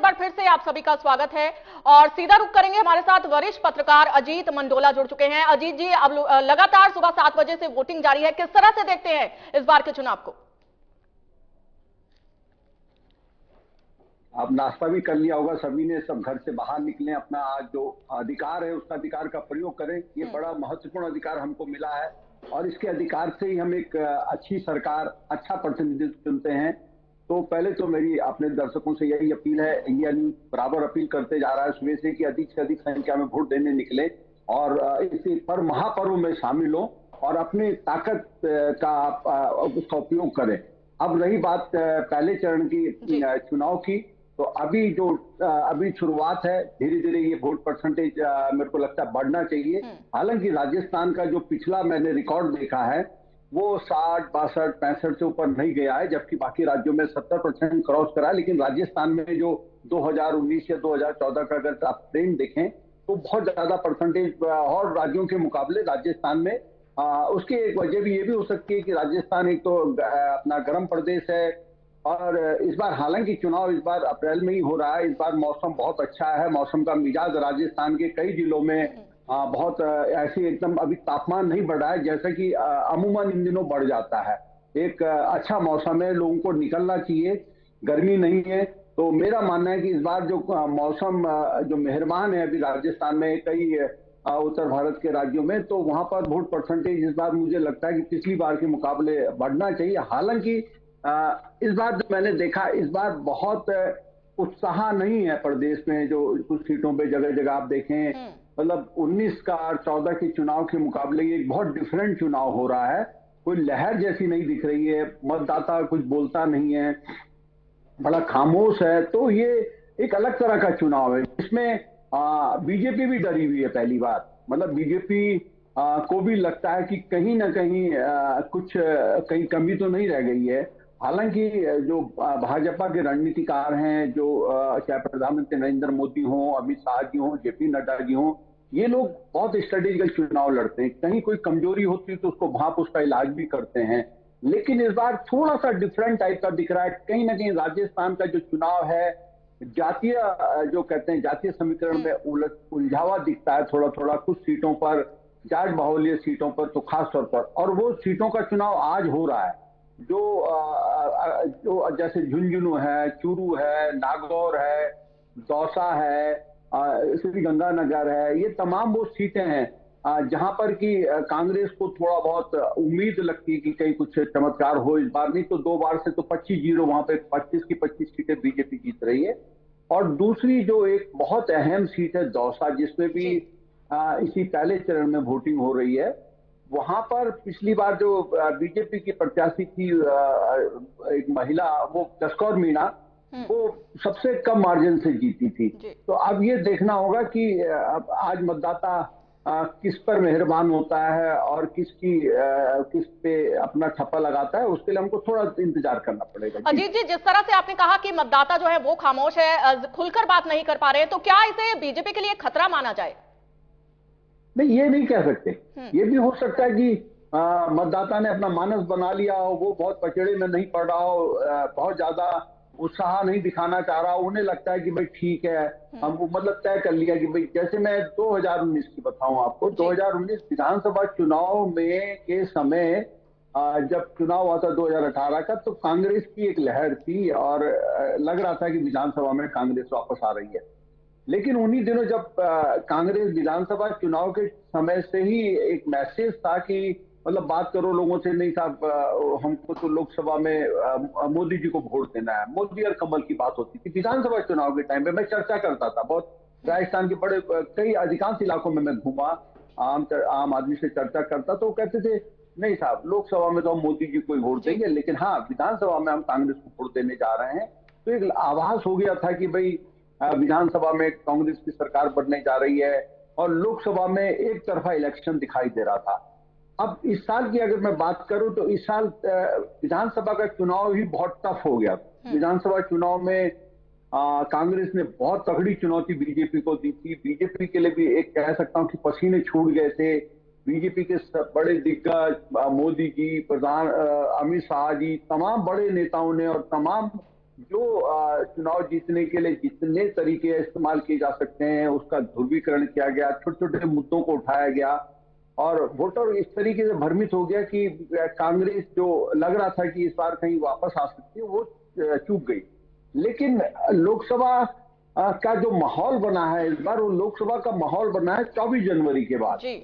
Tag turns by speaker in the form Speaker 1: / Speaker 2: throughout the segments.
Speaker 1: बार फिर से आप सभी का स्वागत है और सीधा रुख करेंगे। हमारे साथ वरिष्ठ पत्रकार अजीत मंडोला जुड़ चुके हैं। अजीत जी, अब लगातार सुबह 7 बजे से वोटिंग जारी है, किस तरह से देखते हैं इस बार के चुनाव को?
Speaker 2: आप नाश्ता भी कर लिया होगा सभी ने, सब घर से बाहर निकले, अपना आज जो अधिकार है उसका अधिकार का प्रयोग करें। ये बड़ा महत्वपूर्ण अधिकार हमको मिला है और इसके अधिकार से ही हम एक अच्छी सरकार, अच्छा प्रतिनिधित्व चुनते हैं। तो पहले तो मेरी अपने दर्शकों से यही अपील है, इंडिया न्यूज बराबर अपील करते जा रहा है सुबह से कि अधिक से अधिक संख्या में वोट देने निकले और इस पर महापर्व में शामिल हो और अपनी ताकत का उसका उपयोग करें। अब रही बात पहले चरण की चुनाव की, तो अभी शुरुआत है, धीरे धीरे ये वोट परसेंटेज मेरे को लगता है बढ़ना चाहिए। हालांकि राजस्थान का जो पिछला मैंने रिकॉर्ड देखा है वो 60, 62, 65 से ऊपर नहीं गया है, जबकि बाकी राज्यों में 70% क्रॉस करा है। लेकिन राजस्थान में जो 2019 या 2014 का अगर आप ट्रेंड देखें तो बहुत ज्यादा परसेंटेज और राज्यों के मुकाबले राजस्थान में। उसकी एक वजह भी ये भी हो सकती है कि राजस्थान एक तो अपना गर्म प्रदेश है और इस बार हालांकि चुनाव इस बार अप्रैल में ही हो रहा है। इस बार मौसम बहुत अच्छा है, मौसम का मिजाज राजस्थान के कई जिलों में बहुत ऐसी एकदम अभी तापमान नहीं बढ़ रहा है जैसा कि अमूमन इन दिनों बढ़ जाता है। एक अच्छा मौसम है, लोगों को निकलना चाहिए, गर्मी नहीं है। तो मेरा मानना है कि इस बार जो मौसम जो मेहरबान है अभी राजस्थान में कई उत्तर भारत के राज्यों में, तो वहां पर वोट परसेंटेज इस बार मुझे लगता है कि पिछली बार के मुकाबले बढ़ना चाहिए। हालांकि इस बार जो मैंने देखा, इस बार बहुत उत्साह नहीं है प्रदेश में। जो कुछ सीटों पे जगह जगह आप देखें, मतलब 19 का और 14 के चुनाव के मुकाबले ये बहुत डिफरेंट चुनाव हो रहा है। कोई लहर जैसी नहीं दिख रही है, मतदाता कुछ बोलता नहीं है, बड़ा खामोश है। तो ये एक अलग तरह का चुनाव है जिसमें बीजेपी भी डरी हुई है पहली बार। मतलब बीजेपी को भी लगता है कि कहीं ना कहीं कुछ कहीं कमी तो नहीं रह गई है। हालांकि जो भाजपा के रणनीतिकार हैं, जो चाहे प्रधानमंत्री नरेंद्र मोदी हो, अमित शाह जी हो, जेपी नड्डा जी हो, ये लोग बहुत स्ट्रेटेजिकल चुनाव लड़ते हैं। कहीं कोई कमजोरी होती है तो उसको भाप उसका इलाज भी करते हैं। लेकिन इस बार थोड़ा सा डिफरेंट टाइप का दिख रहा है। कहीं ना कहीं राजस्थान का जो चुनाव है जातीय जो कहते हैं जातीय समीकरण में उलझावा दिखता है थोड़ा थोड़ा कुछ सीटों पर, जाट बाहुल्य सीटों पर तो खास तौर पर। और वो सीटों का चुनाव आज हो रहा है जो जैसे झुंझुनू है, चूरू है, नागौर है, दौसा है, श्री गंगानगर है, ये तमाम वो सीटें हैं जहां पर कि कांग्रेस को थोड़ा बहुत उम्मीद लगती है कि कहीं कुछ चमत्कार हो इस बार। नहीं तो 2 बार से तो 25-0 वहां पे 25 की 25 सीटें बीजेपी जीत रही है। और दूसरी जो एक बहुत अहम सीट है दौसा, जिसमें भी इसी पहले चरण में वोटिंग हो रही है, वहां पर पिछली बार जो बीजेपी की प्रत्याशी थी एक महिला, वो जसकौर मीणा, वो सबसे कम मार्जिन से जीती थी। तो अब ये देखना होगा कि अब आज मतदाता किस पर मेहरबान होता है और किस पे अपना ठप्पा लगाता है, उसके लिए हमको थोड़ा इंतजार करना पड़ेगा।
Speaker 1: अजीत जी, जिस तरह से आपने कहा कि मतदाता जो है वो खामोश है, खुलकर बात नहीं कर पा रहे, तो क्या इसे बीजेपी के लिए खतरा माना जाए?
Speaker 2: नहीं, ये नहीं कह सकते। ये भी हो सकता है कि मतदाता ने अपना मानस बना लिया हो, वो बहुत पचड़े में नहीं पड़ रहा हो, बहुत ज्यादा उत्साह नहीं दिखाना चाह रहा हो, उन्हें लगता है कि भाई ठीक है, हमको मतलब तय कर लिया कि भाई, जैसे मैं 2019 की बताऊं आपको, 2019 विधानसभा चुनाव में के समय जब चुनाव हुआ था 2018 का, तो कांग्रेस की एक लहर थी और लग रहा था कि विधानसभा में कांग्रेस वापस आ रही है। लेकिन उन्हीं दिनों जब कांग्रेस विधानसभा चुनाव के समय से ही एक मैसेज था कि मतलब बात करो लोगों से, नहीं साहब हमको तो लोकसभा में मोदी जी को वोट देना है, मोदी और कमल की बात होती थी। विधानसभा चुनाव के टाइम पे मैं चर्चा करता था बहुत, राजस्थान के बड़े कई अधिकांश इलाकों में मैं घूमा, आम आदमी से चर्चा करता, तो वो कहते थे नहीं साहब लोकसभा में तो हम मोदी जी को ही वोट देंगे, लेकिन हाँ विधानसभा में हम कांग्रेस को वोट देने जा रहे हैं। तो एक आभास हो गया था कि भाई विधानसभा में कांग्रेस की सरकार बनने जा रही है और लोकसभा में एक तरफा इलेक्शन दिखाई दे रहा था। अब इस साल की अगर मैं बात करूं तो इस साल विधानसभा का चुनाव ही बहुत टफ हो गया। विधानसभा चुनाव में कांग्रेस ने बहुत तगड़ी चुनौती बीजेपी को दी थी। बीजेपी के लिए भी एक कह सकता हूं कि पसीने छूट गए थे। बीजेपी के बड़े दिग्गज मोदी जी, प्रधान अमित शाह जी, तमाम बड़े नेताओं ने और तमाम जो चुनाव जीतने के लिए जितने तरीके इस्तेमाल किए जा सकते हैं उसका ध्रुवीकरण किया गया, छोटे छोटे मुद्दों को उठाया गया और वोटर इस तरीके से भ्रमित हो गया कि कांग्रेस जो लग रहा था कि इस बार कहीं वापस आ सकती है वो चूक गई। लेकिन लोकसभा का जो माहौल बना है इस बार, वो लोकसभा का माहौल बना है 24 जनवरी के बाद।
Speaker 1: जी।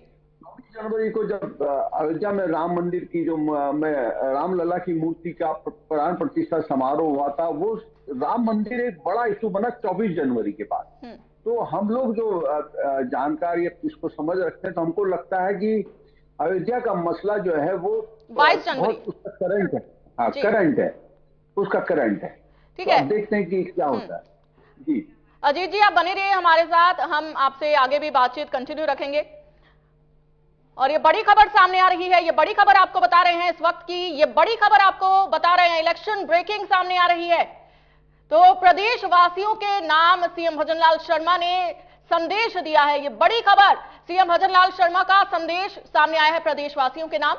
Speaker 2: 24 जनवरी को जब अयोध्या में राम मंदिर की जो में रामलला की मूर्ति का प्राण प्रतिष्ठा समारोह हुआ था, वो राम मंदिर एक बड़ा इशू बना 24 जनवरी के बाद। तो हम लोग जो जानकारी इसको समझ रखते हैं, तो हमको लगता है कि अयोध्या का मसला जो है वो
Speaker 1: 22 जनवरी
Speaker 2: बहुत उसका करंट है। हाँ, करंट है, उसका करंट है।
Speaker 1: ठीक
Speaker 2: तो
Speaker 1: है,
Speaker 2: अब देखते हैं कि क्या होता है। जी
Speaker 1: अजीत जी आप बने रहिए हमारे साथ, हम आपसे आगे भी बातचीत कंटिन्यू रखेंगे। और ये बड़ी खबर सामने आ रही है, ये बड़ी खबर आपको बता रहे हैं इस वक्त की, ये बड़ी खबर आपको बता रहे हैं, इलेक्शन ब्रेकिंग सामने आ रही है। तो प्रदेश वासियों के नाम सीएम भजनलाल शर्मा ने संदेश दिया है, ये बड़ी खबर, सीएम भजनलाल शर्मा का संदेश सामने आया है प्रदेशवासियों के नाम।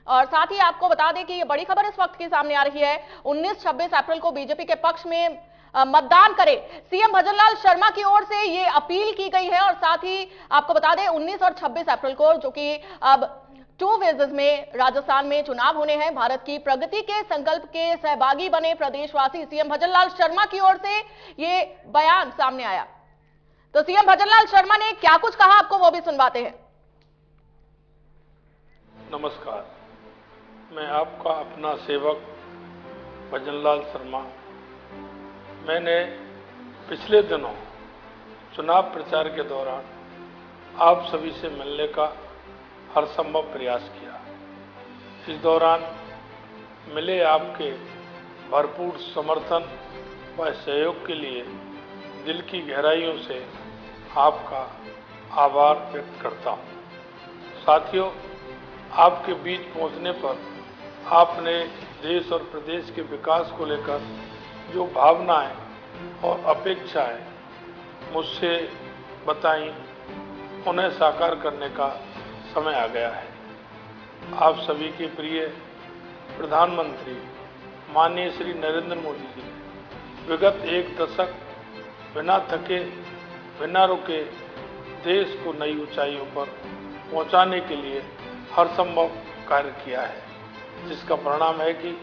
Speaker 1: और साथ ही आपको बता दें कि ये बड़ी खबर इस वक्त की सामने आ रही है, 19-26 अप्रैल को बीजेपी के पक्ष में मतदान करें, सीएम भजनलाल शर्मा की ओर से ये अपील की गई है। और साथ ही आपको बता दें 19 और 26 अप्रैल को, जो कि अब 2 फेजेस में राजस्थान में चुनाव होने हैं, भारत की प्रगति के संकल्प के सहभागी बने प्रदेशवासी, सीएम भजनलाल शर्मा की ओर से ये बयान सामने आया। तो सीएम भजनलाल शर्मा ने क्या कुछ कहा, आपको वो भी सुनवाते हैं।
Speaker 3: नमस्कार, मैं आपका अपना सेवक भजनलाल शर्मा। मैंने पिछले दिनों चुनाव प्रचार के दौरान आप सभी से मिलने का हर संभव प्रयास किया। इस दौरान मिले आपके भरपूर समर्थन व सहयोग के लिए दिल की गहराइयों से आपका आभार व्यक्त करता हूँ। साथियों, आपके बीच पहुँचने पर आपने देश और प्रदेश के विकास को लेकर जो भावनाएं और अपेक्षाएं मुझसे बताई, उन्हें साकार करने का समय आ गया है। आप सभी के प्रिय प्रधानमंत्री माननीय श्री नरेंद्र मोदी जी ने विगत 1 दशक बिना थके बिना रुके देश को नई ऊंचाइयों पर पहुंचाने के लिए हर संभव कार्य किया है, जिसका परिणाम है कि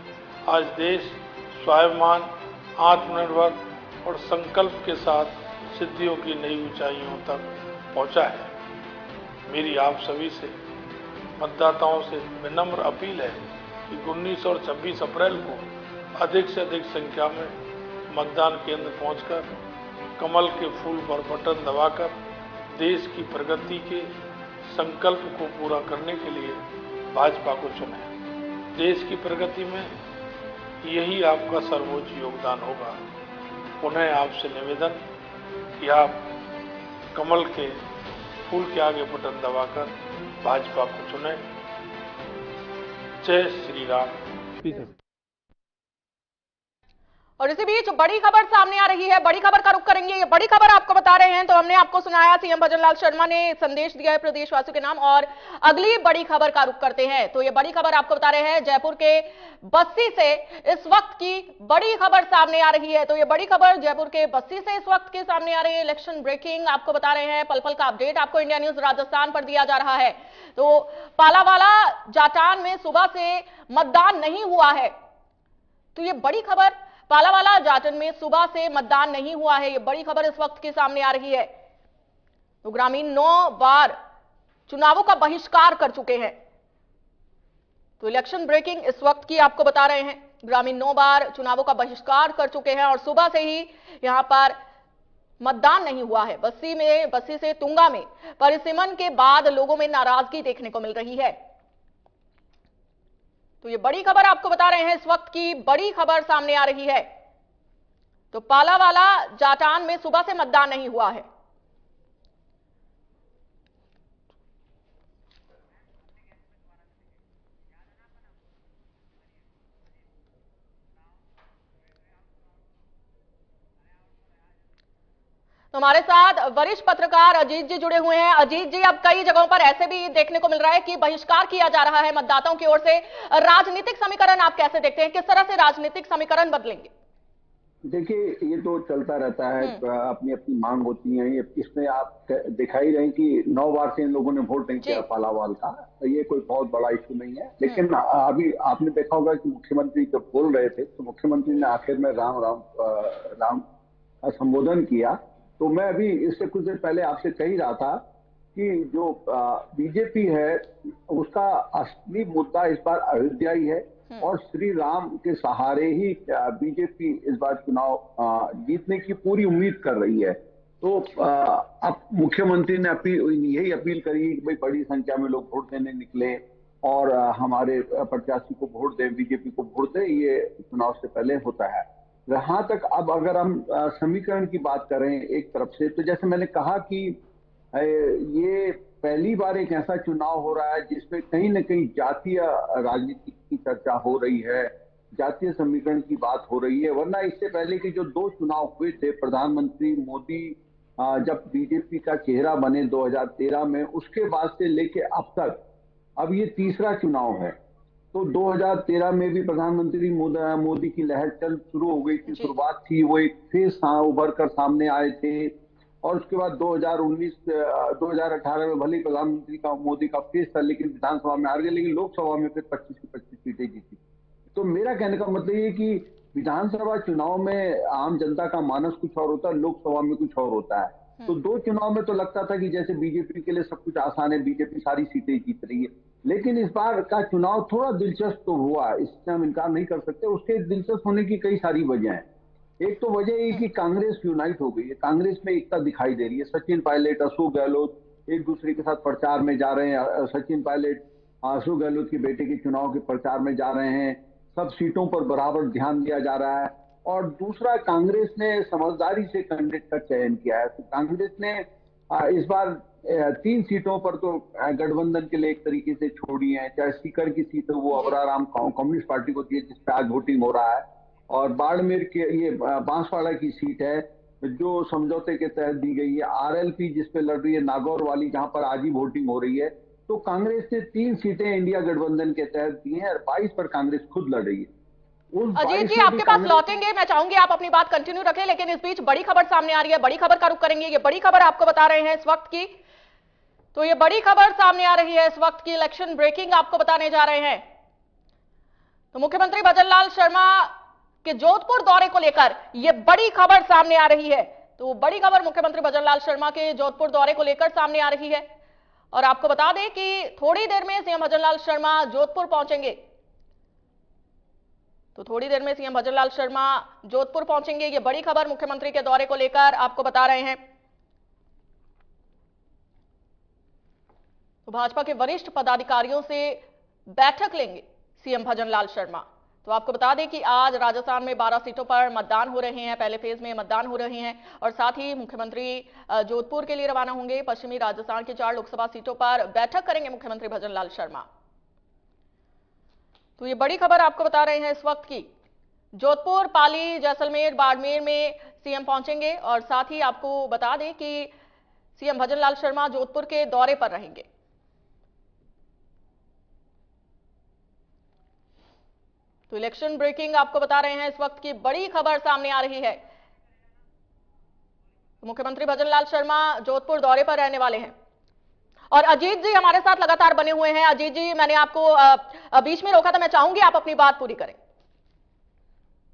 Speaker 3: आज देश स्वाभिमान, आत्मनिर्भर और संकल्प के साथ सिद्धियों की नई ऊंचाइयों तक पहुंचा है। मेरी आप सभी से, मतदाताओं से विनम्र अपील है कि 19 और 26 अप्रैल को अधिक से अधिक संख्या में मतदान केंद्र पहुंचकर कमल के फूल पर बटन दबाकर देश की प्रगति के संकल्प को पूरा करने के लिए भाजपा को चुनें। देश की प्रगति में यही आपका सर्वोच्च योगदान होगा। उन्हें आपसे निवेदन कि आप कमल के फूल के आगे बटन दबाकर भाजपा को चुनें। जय श्री राम।
Speaker 1: और इसी बीच बड़ी खबर सामने आ रही है, बड़ी खबर का रुख करेंगे। ये बड़ी खबर आपको बता रहे हैं, तो हमने आपको सुनाया सीएम भजनलाल शर्मा ने संदेश दिया है प्रदेशवासियों के नाम। और अगली बड़ी खबर का रुख करते हैं, तो ये बड़ी खबर आपको बता रहे हैं जयपुर के बस्सी से इस वक्त की बड़ी खबर सामने आ रही है। तो ये बड़ी खबर जयपुर के बस्सी से इस वक्त के सामने आ रही है, इलेक्शन ब्रेकिंग आपको बता रहे हैं, पल पल का अपडेट आपको इंडिया न्यूज राजस्थान पर दिया जा रहा है। तो पालावाला जाटान में सुबह से मतदान नहीं हुआ है, तो ये बड़ी खबर, पालावाला जाटन में सुबह से मतदान नहीं हुआ है, ये बड़ी खबर इस वक्त के सामने आ रही है। तो ग्रामीण 9 बार चुनावों का बहिष्कार कर चुके हैं। तो इलेक्शन ब्रेकिंग इस वक्त की आपको बता रहे हैं, ग्रामीण 9 बार चुनावों का बहिष्कार कर चुके हैं और सुबह से ही यहां पर मतदान नहीं हुआ है। बस्सी से तुंगा में परिसीमन के बाद लोगों में नाराजगी देखने को मिल रही है। तो ये बड़ी खबर आपको बता रहे हैं, इस वक्त की बड़ी खबर सामने आ रही है। तो पालावाला जाटान में सुबह से मतदान नहीं हुआ है। तो हमारे साथ वरिष्ठ पत्रकार अजीत जी जुड़े हुए हैं। अजीत जी, अब कई जगहों पर ऐसे भी देखने को मिल रहा है कि बहिष्कार किया जा रहा है मतदाताओं की ओर से। राजनीतिक समीकरण आप कैसे देखते हैं, किस तरह से राजनीतिक समीकरण बदलेंगे?
Speaker 2: देखिए, ये तो चलता रहता है, अपनी अपनी मांग होती है। ये इसमें आप दिखा ही रहे हैं कि 9 बार से इन लोगों ने वोट नहीं
Speaker 1: जी।
Speaker 2: किया पालावाल का। तो ये कोई बहुत बड़ा इशू नहीं है। लेकिन अभी आपने देखा होगा कि मुख्यमंत्री जब बोल रहे थे तो मुख्यमंत्री ने आखिर में राम राम राम का संबोधन किया। तो मैं अभी इससे कुछ देर पहले आपसे कह ही रहा था कि जो बीजेपी है उसका असली मुद्दा इस बार अयोध्या ही है और श्री राम के सहारे ही बीजेपी इस बार चुनाव जीतने की पूरी उम्मीद कर रही है। तो अब मुख्यमंत्री ने यही अपील करी कि भाई बड़ी संख्या में लोग वोट देने निकले और हमारे प्रत्याशी को वोट दें, बीजेपी को वोट दें। ये चुनाव से पहले होता है। जहां तक अब अगर हम समीकरण की बात करें एक तरफ से, तो जैसे मैंने कहा कि ये पहली बार एक ऐसा चुनाव हो रहा है जिसमें कहीं न कहीं जातीय राजनीति की चर्चा हो रही है, जातीय समीकरण की बात हो रही है। वरना इससे पहले के जो 2 चुनाव हुए थे, प्रधानमंत्री मोदी जब बीजेपी का चेहरा बने 2013 में, उसके बाद से लेके अब तक अब ये तीसरा चुनाव है। तो 2013 में भी प्रधानमंत्री मोदी की लहर चल शुरू हो गई थी, शुरुआत थी, वो एक फेस उभर कर सामने आए थे। और उसके बाद 2018 में भले ही प्रधानमंत्री का मोदी का फेस था, लेकिन विधानसभा में हार गए, लेकिन लोकसभा में फिर 25 की 25 सीटें जीती। तो मेरा कहने का मतलब ये कि विधानसभा चुनाव में आम जनता का मानस कुछ और होता है, लोकसभा में कुछ और होता है। तो 2 चुनाव में तो लगता था कि जैसे बीजेपी के लिए सब कुछ आसान है, बीजेपी सारी सीटें जीत रही है। लेकिन इस बार का चुनाव थोड़ा दिलचस्प तो हुआ, इससे हम इनकार नहीं कर सकते। उसके दिलचस्प होने की कई सारी वजह है। एक तो वजह ये कि कांग्रेस यूनाइट हो गई है, कांग्रेस में एकता दिखाई दे रही है। सचिन पायलट, अशोक गहलोत एक दूसरे के साथ प्रचार में जा रहे हैं। सचिन पायलट अशोक गहलोत की बेटे के चुनाव के प्रचार में जा रहे हैं। सब सीटों पर बराबर ध्यान दिया जा रहा है। और दूसरा, कांग्रेस ने समझदारी से कैंडिडेट का चयन किया है। तो कांग्रेस ने इस बार 3 सीटों पर तो गठबंधन के लिए एक तरीके से छोड़ी है। चाहे सीकर की सीट है वो अबराराम कम्युनिस्ट पार्टी को दी है, जिसपे आज वोटिंग हो रहा है। और बाड़मेर के ये बांसवाड़ा की सीट है जो समझौते के तहत दी गई है। आरएलपी जिसपे लड़ रही है नागौर वाली, जहां पर आज ही वोटिंग हो रही है। तो कांग्रेस ने 3 सीटें इंडिया गठबंधन के तहत दी हैं और 22 पर कांग्रेस खुद लड़ रही है।
Speaker 1: अजीत जी, आपके पास लौटेंगे, मैं चाहूंगी आप अपनी बात कंटिन्यू रखें, लेकिन इस बीच बड़ी खबर सामने आ रही है, बड़ी खबर का रुख करेंगे। ये बड़ी खबर आपको बता रहे हैं इस वक्त की। तो ये बड़ी खबर सामने आ रही है इस वक्त की, इलेक्शन ब्रेकिंग आपको बताने जा रहे हैं। तो मुख्यमंत्री भजनलाल शर्मा के जोधपुर दौरे को लेकर यह बड़ी खबर सामने आ रही है। तो बड़ी खबर मुख्यमंत्री भजनलाल शर्मा के जोधपुर दौरे को लेकर सामने आ रही है। और आपको बता दें कि थोड़ी देर में सीएम भजनलाल शर्मा जोधपुर पहुंचेंगे। तो थोड़ी देर में सीएम भजनलाल शर्मा जोधपुर पहुंचेंगे। ये बड़ी खबर मुख्यमंत्री के दौरे को लेकर आपको बता रहे हैं। तो भाजपा के वरिष्ठ पदाधिकारियों से बैठक लेंगे सीएम भजनलाल शर्मा। तो आपको बता दें कि आज राजस्थान में 12 सीटों पर मतदान हो रहे हैं, पहले फेज में मतदान हो रहे हैं। और साथ ही मुख्यमंत्री जोधपुर के लिए रवाना होंगे। पश्चिमी राजस्थान की 4 लोकसभा सीटों पर बैठक करेंगे मुख्यमंत्री भजनलाल शर्मा। तो ये बड़ी खबर आपको बता रहे हैं इस वक्त की। जोधपुर, पाली, जैसलमेर, बाड़मेर में सीएम पहुंचेंगे। और साथ ही आपको बता दें कि सीएम भजनलाल शर्मा जोधपुर के दौरे पर रहेंगे। तो इलेक्शन ब्रेकिंग आपको बता रहे हैं इस वक्त की बड़ी खबर सामने आ रही है। तो मुख्यमंत्री भजनलाल शर्मा जोधपुर दौरे पर रहने वाले हैं। और अजीत जी हमारे साथ लगातार बने हुए हैं। अजीत जी, मैंने आपको बीच में रोका था, मैं चाहूंगी आप अपनी बात पूरी करें।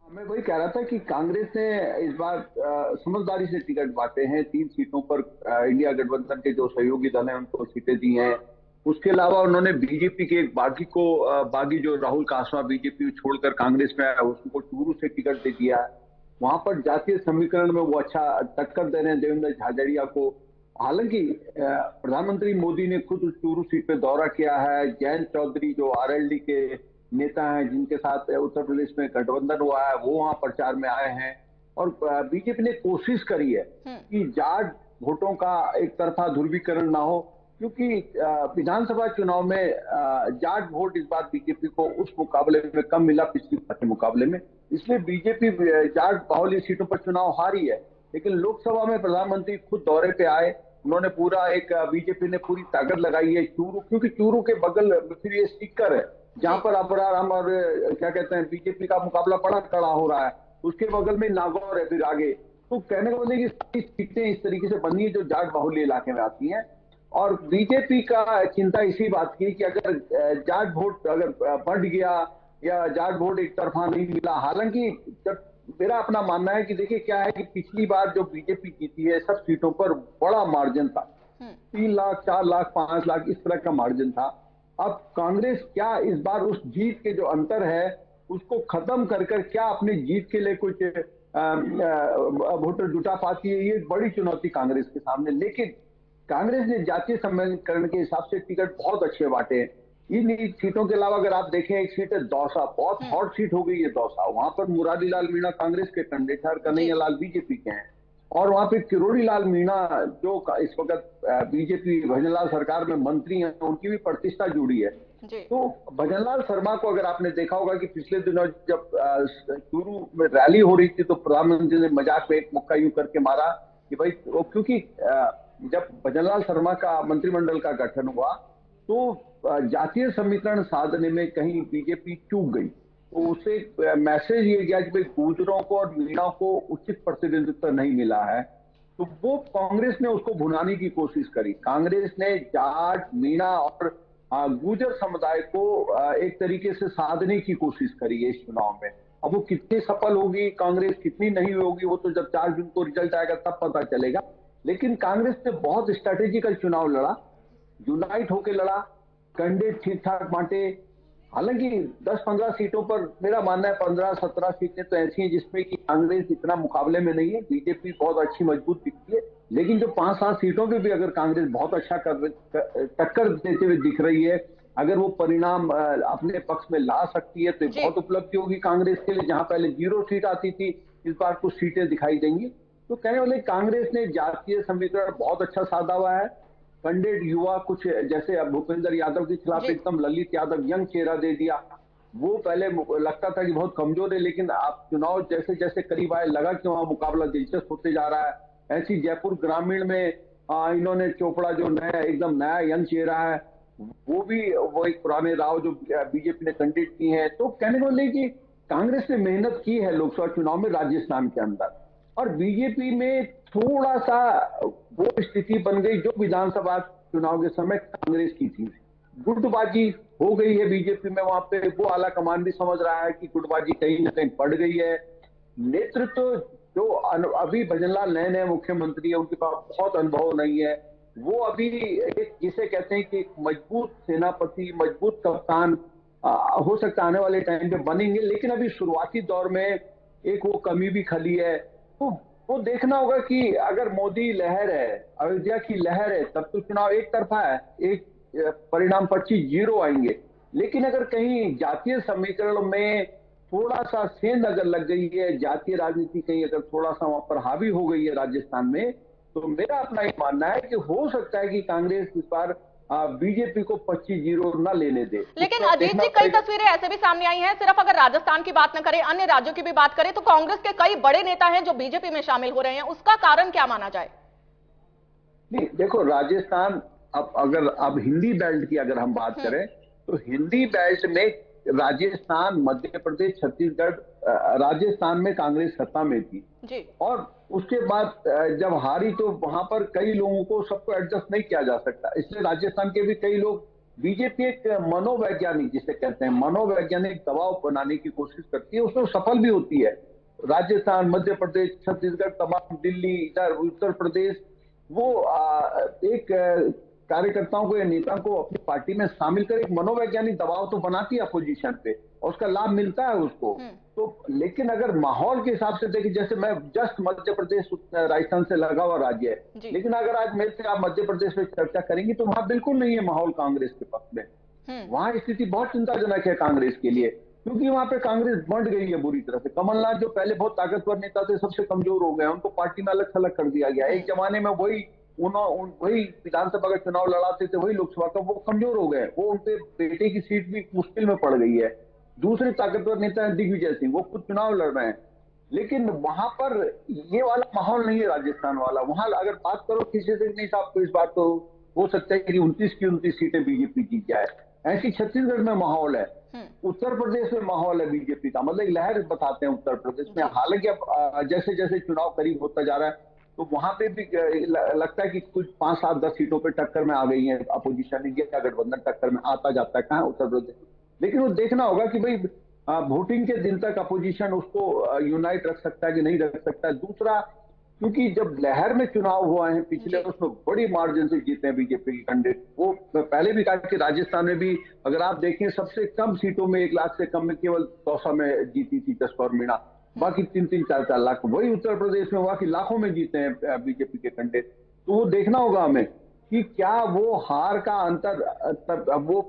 Speaker 2: मैं वही कह रहा था कि कांग्रेस ने इस बार समझदारी से टिकट बांटे हैं। 3 सीटों पर इंडिया गठबंधन के जो सहयोगी दल हैं उनको सीटें दी हैं। उसके अलावा उन्होंने बीजेपी के एक बागी जो राहुल कासवा बीजेपी छोड़कर कांग्रेस में आया, उसको चूरू से टिकट दे दिया। वहां पर जातीय समीकरण में वो अच्छा टक्कर दे रहे हैं देवेंद्र झाझड़िया को। हालांकि प्रधानमंत्री मोदी ने खुद उस चूरू सीट पे दौरा किया है। जयंत चौधरी जो आरएलडी के नेता हैं, जिनके साथ उत्तर प्रदेश में गठबंधन हुआ है, वो वहां प्रचार में आए हैं। और बीजेपी ने कोशिश करी है कि जाट वोटों का एक तरफा ध्रुवीकरण ना हो, क्योंकि विधानसभा चुनाव में जाट वोट इस बार बीजेपी को उस मुकाबले में कम मिला पिछली बार के मुकाबले में। इसलिए बीजेपी जाट बाहुल्य सीटों पर चुनाव हारी है। लेकिन लोकसभा में प्रधानमंत्री खुद दौरे पे आए। उन्होंने पूरा एक बीजेपी ने पूरी ताकत लगाई है चूरू, क्योंकि चूरू के बगल फिर ये सीकर है जहां पर अबराराम और क्या कहते हैं बीजेपी का मुकाबला बड़ा कड़ा हो रहा है। उसके बगल में नागौर है फिर आगे। तो कहने का मतलब है कि सारी सीटें इस तरीके से बनी है जो जाट बाहुल्य इलाके में आती हैं। और बीजेपी का चिंता इसी बात की कि अगर जाट वोट अगर बढ़ गया या जाट वोट एक तरफा नहीं मिला। हालांकि जब मेरा अपना मानना है कि देखिए क्या है कि पिछली बार जो बीजेपी जीती है सब सीटों पर बड़ा मार्जिन था, 3 लाख 4 लाख 5 लाख इस तरह का मार्जिन था। अब कांग्रेस क्या इस बार उस जीत के जो अंतर है उसको खत्म कर क्या अपनी जीत के लिए कुछ वोटर जुटा पाती है, ये बड़ी चुनौती कांग्रेस के सामने। लेकिन कांग्रेस ने जातीय समीकरण के हिसाब से टिकट बहुत अच्छे बांटे हैं। इन सीटों के अलावा अगर आप देखें एक सीट है दौसा, बहुत हॉट सीट हो गई है दौसा। वहां पर मुरारी लाल मीणा कांग्रेस के कैंडिडेट है और कन्हैया लाल बीजेपी के हैं। और वहां पे किरोड़ी लाल मीणा जो इस वक्त बीजेपी भजनलाल सरकार में मंत्री हैं, उनकी भी प्रतिष्ठा जुड़ी है। तो भजनलाल शर्मा को अगर आपने देखा होगा कि पिछले दिनों जब शुरू में रैली हो रही थी तो प्रधानमंत्री ने मजाक में एक मुक्का यूं करके मारा कि भाई क्योंकि जब भजनलाल शर्मा का मंत्रिमंडल का गठन हुआ तो जातीय समीकरण साधने में कहीं बीजेपी चूक गई। तो उसे मैसेज ये गया कि भाई गुर्जरों को और मीणा को उचित प्रतिनिधित्व नहीं मिला है। तो वो कांग्रेस ने उसको भुनाने की कोशिश करी। कांग्रेस ने जाट मीणा और गुर्जर समुदाय को एक तरीके से साधने की कोशिश करी है इस चुनाव में। अब वो कितनी सफल होगी, कांग्रेस कितनी नहीं होगी, वो तो जब 4 जून को रिजल्ट आएगा तब पता चलेगा। लेकिन कांग्रेस ने बहुत स्ट्रैटेजिकल चुनाव लड़ा, यूनाइट होकर लड़ा, कैंडिडेट ठीक ठाक बांटे। हालांकि 10-15 सीटों पर मेरा मानना है 15-17 सीटें तो ऐसी हैं जिसमें कि कांग्रेस इतना मुकाबले में नहीं है, बीजेपी बहुत अच्छी मजबूत दिखती है। लेकिन जो 5-7 सीटों पे भी अगर कांग्रेस बहुत अच्छा टक्कर देते हुए दिख रही है, अगर वो परिणाम अपने पक्ष में ला सकती है तो ये बहुत उपलब्धि होगी कांग्रेस के लिए। जहां पहले 0 सीट आती थी, इस बार कुछ सीटें दिखाई देंगी। तो कहने वाले कांग्रेस ने जातीय समीकरण बहुत अच्छा साधा हुआ है। कैंडिडेट युवा कुछ जैसे भूपेंद्र यादव के खिलाफ एकदम ललित यादव यंग चेहरा दे दिया। वो पहले लगता था कि बहुत कमजोर है, लेकिन आप चुनाव जैसे जैसे करीब आए लगा कि वहां मुकाबला दिलचस्प होते जा रहा है। ऐसी जयपुर ग्रामीण में इन्होंने चोपड़ा जो नया एकदम नया यंग चेहरा है, वो भी वो एक पुराने राव जो बीजेपी ने कैंडिडेट की है। तो कहने को ले कि कांग्रेस ने मेहनत की है लोकसभा चुनाव में राजस्थान के अंदर। और बीजेपी में थोड़ा सा वो स्थिति बन गई जो विधानसभा चुनाव के समय कांग्रेस की थी। गुटबाजी हो गई है बीजेपी में, वहां पे वो आला कमान भी समझ रहा है कि गुटबाजी कहीं ना कहीं बढ़ गई है। नेतृत्व जो अभी भजनलाल नए मुख्यमंत्री है, उनके पास बहुत अनुभव नहीं है। वो अभी एक जिसे कहते हैं कि मजबूत सेनापति, मजबूत कप्तान हो सकता है आने वाले टाइम पे बनेंगे, लेकिन अभी शुरुआती दौर में एक वो कमी भी खली है। तो वो देखना होगा कि अगर मोदी लहर है, अयोध्या की लहर है, तब तो चुनाव एक तरफा है, एक परिणाम 25-0 आएंगे। लेकिन अगर कहीं जातीय समीकरण में थोड़ा सा सेंध अगर लग गई है, जातीय राजनीति कहीं अगर थोड़ा सा वहां पर हावी हो गई है राजस्थान में, तो मेरा अपना ये मानना है कि हो सकता है कि कांग्रेस इस बार बीजेपी को 25-0 न लेने दे।
Speaker 1: लेकिन अजीत जी, कई तस्वीरें ऐसे भी सामने आई हैं, सिर्फ अगर राजस्थान की बात न करें, अन्य राज्यों की भी बात करें तो कांग्रेस के कई बड़े नेता हैं जो बीजेपी में शामिल हो रहे हैं। उसका कारण क्या माना जाए?
Speaker 2: नहीं देखो, राजस्थान अब हिंदी बेल्ट की अगर हम बात करें तो हिंदी बेल्ट में राजस्थान, मध्य प्रदेश, छत्तीसगढ़, राजस्थान में कांग्रेस सत्ता में थी जी। और उसके बाद जब हारी तो वहां पर कई लोगों को सबको एडजस्ट नहीं किया जा सकता, इसलिए राजस्थान के भी कई लोग बीजेपी एक मनोवैज्ञानिक जिसे कहते हैं मनोवैज्ञानिक दबाव बनाने की कोशिश करती है, उसमें सफल भी होती है। राजस्थान, मध्य प्रदेश, छत्तीसगढ़, तमाम दिल्ली, इधर उत्तर प्रदेश, वो एक कार्यकर्ताओं को या नेता को अपनी पार्टी में शामिल कर एक मनोवैज्ञानिक दबाव तो बनाती है अपोजिशन पे और उसका लाभ मिलता है उसको। तो लेकिन अगर माहौल के हिसाब से देखिए, जैसे मैं जस्ट मध्य प्रदेश राजस्थान से लगा हुआ राज्य है, लेकिन अगर आज मेरे से आप मध्य प्रदेश में चर्चा करेंगी तो वहां बिल्कुल नहीं है माहौल कांग्रेस के पक्ष में। वहां स्थिति बहुत चिंताजनक है कांग्रेस के लिए, क्योंकि वहां पे कांग्रेस बढ़ गई है बुरी तरह से। कमलनाथ जो पहले बहुत ताकतवर नेता थे, सबसे कमजोर हो गए, उनको पार्टी में अलग थलग कर दिया गया। एक जमाने में वही विधानसभा का चुनाव लड़ाते थे, वही लोकसभा का, वो कमजोर हो गए। वो उनके बेटे की सीट भी मुश्किल में पड़ गई है। दूसरे ताकतवर नेता है दिग्विजय सिंह, वो खुद चुनाव लड़ रहे हैं, लेकिन वहां पर ये वाला माहौल नहीं है राजस्थान वाला। वहां अगर बात करो किसी से नहीं साहब, तो इस बार तो हो सकता है कि 29 की 29 सीटें बीजेपी जीत जाए, ऐसी छत्तीसगढ़ में माहौल है, उत्तर प्रदेश में माहौल है बीजेपी का, मतलब एक लहर बताते हैं उत्तर प्रदेश में। हालांकि अब जैसे जैसे चुनाव करीब होता जा रहा है तो वहां पे भी लगता है कि कुछ 5, 7, 10 सीटों पे टक्कर में आ गई है अपोजिशन, इंडिया गठबंधन टक्कर में आता जाता है कहाँ उत्तर प्रदेश। लेकिन वो देखना होगा कि भाई वोटिंग के दिन तक अपोजिशन उसको यूनाइट रख सकता है कि नहीं रख सकता है। दूसरा, क्योंकि जब लहर में चुनाव हुआ है पिछले, उसमें बड़ी मार्जिन से जीते हैं बीजेपी के कैंडिडेट। वो पहले भी कहा कि राजस्थान में भी अगर आप देखें सबसे कम सीटों में 1 लाख से कम में केवल दौसा में जीती थी जसकौर मीणा, बाकी 3-3, 4-4 लाख। वही उत्तर प्रदेश में हुआ कि लाखों में जीते हैं बीजेपी के कैंडिडेट। तो वो देखना होगा हमें कि क्या वो हार का अंतर, वो